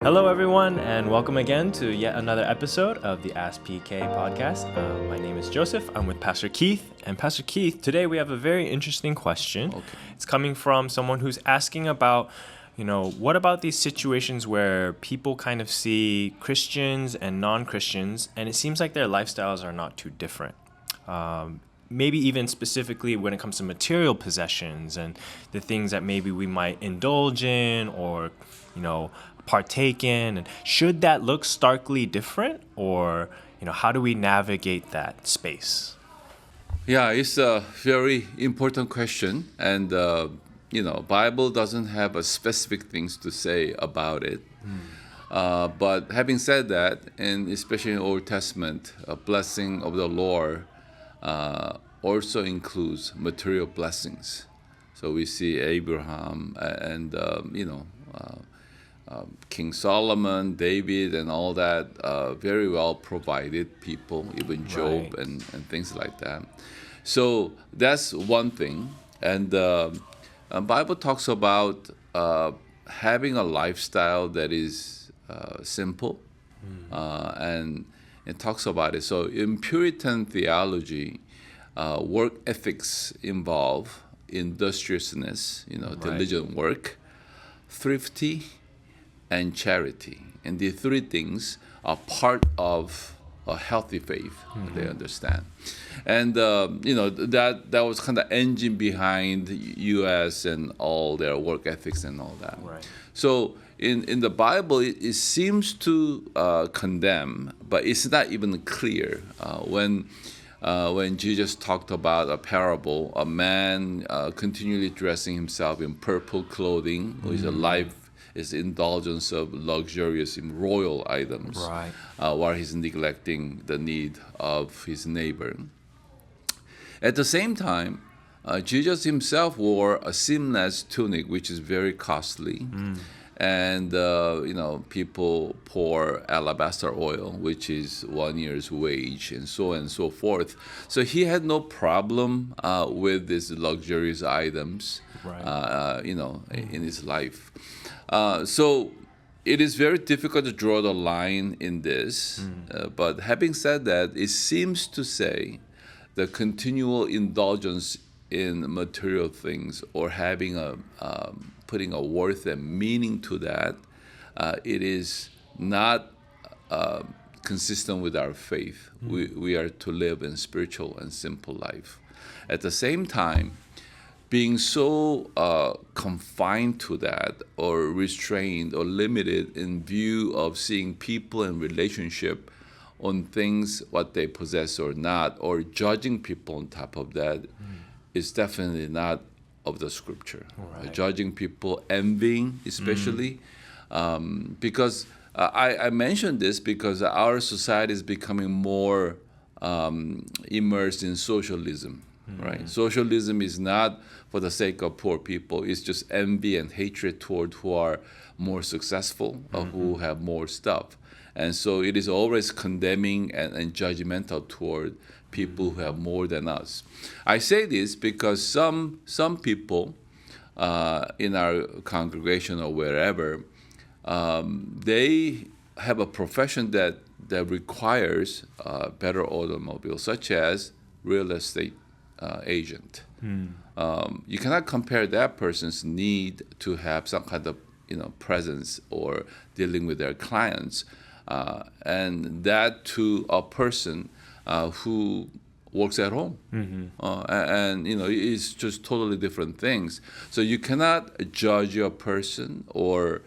Hello, everyone, and welcome again to yet another episode of the Ask PK podcast. My name is Joseph. I'm with Pastor Keith. And Pastor Keith, today we have a very interesting question. Okay. It's coming from someone who's asking about, what about these situations where people kind of see Christians and non-Christians, and it seems like their lifestyles are not too different? Maybe even specifically when it comes to material possessions and the things that maybe we might indulge in or, partake in, and should that look starkly different, or how do we navigate that space? Yeah, it's a very important question, and Bible doesn't have a specific things to say about it. But having said that, and especially in Old Testament, a blessing of the Lord also includes material blessings. So we see Abraham and King Solomon, David, and all that very well provided people, even Job. Right. and things like that. So that's one thing. And Bible talks about having a lifestyle that is simple, and it talks about it. So in Puritan theology, work ethics involve industriousness, diligent work, thrifty, and charity. And the three things are part of a healthy faith, they understand. And, that was kind of engine behind U.S. and all their work ethics and all that. Right. So in the Bible, it seems to condemn, but it's not even clear. When Jesus talked about a parable, a man continually dressing himself in purple clothing, with a life is indulgence of luxurious and royal items, Right. While he's neglecting the need of his neighbor. At the same time, Jesus himself wore a seamless tunic, which is very costly. And people pour alabaster oil, which is 1 year's wage, and so on and so forth. So he had no problem with these luxurious items, Right. in his life. So it is very difficult to draw the line in this. But having said that, it seems to say the continual indulgence in material things, or having putting a worth and meaning to that, it is not consistent with our faith. We are to live in spiritual and simple life. At the same time, being so confined to that, or restrained or limited in view of seeing people and relationship on things, what they possess or not, or judging people on top of that, is definitely not of the scripture. Right. Judging people, envying especially, because I mentioned this because our society is becoming more immersed in socialism. Right? Socialism is not for the sake of poor people. It's just envy and hatred toward who are more successful, or who have more stuff. And so it is always condemning and judgmental toward people who have more than us. I say this because some people in our congregation or wherever, they have a profession that requires better automobiles, such as real estate agent. You cannot compare that person's need to have some kind of presence or dealing with their clients, and that to a person who works at home, and it's just totally different things. So you cannot judge a person or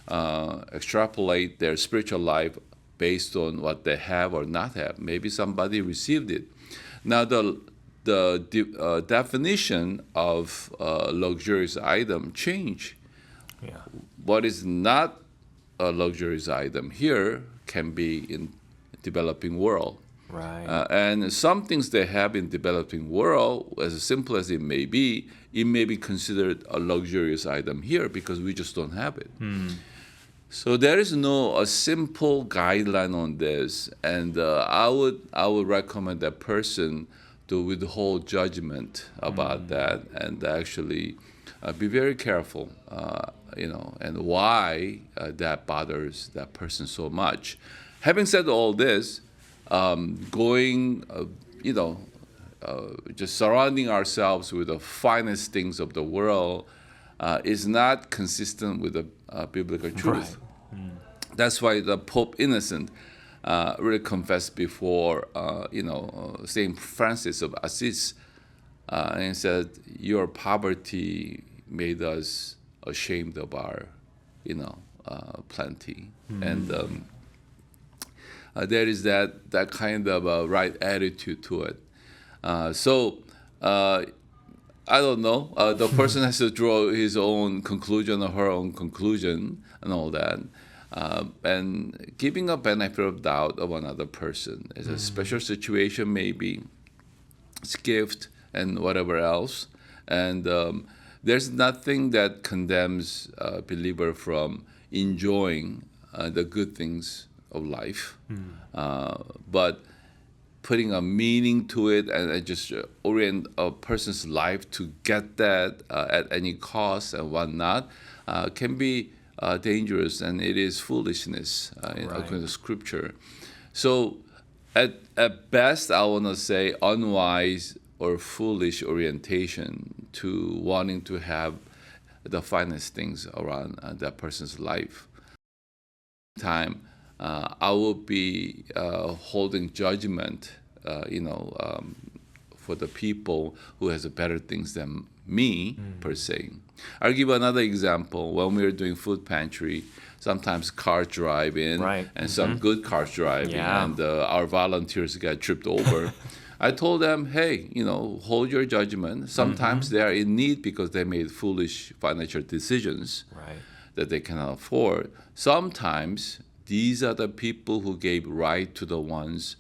extrapolate their spiritual life based on what they have or not have. Maybe somebody received it. Now the definition of luxurious item change. Yeah. What is not a luxurious item here can be in developing world. Right. And some things they have in developing world, as simple as it may be considered a luxurious item here because we just don't have it. So there is a simple guideline on this, and I would recommend that person to withhold judgment about that, and actually be very careful, and why that bothers that person so much. Having said all this, going, just surrounding ourselves with the finest things of the world is not consistent with the biblical truth. Right. That's why the Pope Innocent really confessed before, Saint Francis of Assisi, and said, "Your poverty made us ashamed of our, plenty." And there is that kind of right attitude to it. So I don't know. The person has to draw his own conclusion or her own conclusion and all that. And giving a benefit of doubt of another person is a special situation, maybe it's gift and whatever else. And there's nothing that condemns a believer from enjoying the good things of life, but putting a meaning to it and just orient a person's life to get that at any cost and whatnot can be dangerous, and it is foolishness according to Scripture. So at best, I want to say unwise or foolish orientation to wanting to have the finest things around that person's life. Time, I will be holding judgment, for the people who has better things than me, per se. I'll give another example. When we were doing food pantry, sometimes cars drive in, Right. and some good cars drive in, Yeah. and our volunteers get tripped over. I told them, hey, hold your judgment. Sometimes they are in need because they made foolish financial decisions Right. that they cannot afford. Sometimes these are the people who gave right to the ones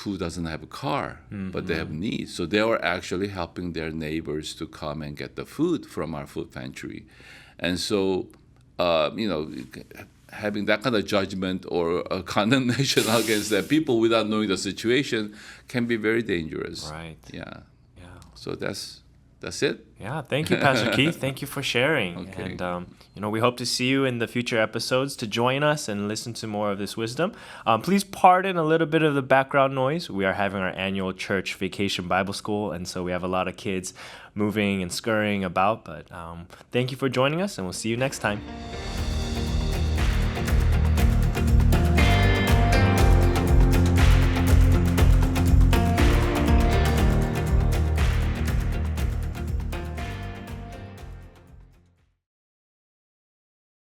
who doesn't have a car, but they have needs. So they were actually helping their neighbors to come and get the food from our food pantry. And so, having that kind of judgment or a condemnation against the people without knowing the situation can be very dangerous. Right. Yeah. Yeah. So that's it. Yeah, thank you, Pastor Keith. Thank you for sharing. Okay. And, we hope to see you in the future episodes to join us and listen to more of this wisdom. Please pardon a little bit of the background noise. We are having our annual church vacation Bible school, and so we have a lot of kids moving and scurrying about. But thank you for joining us, and we'll see you next time.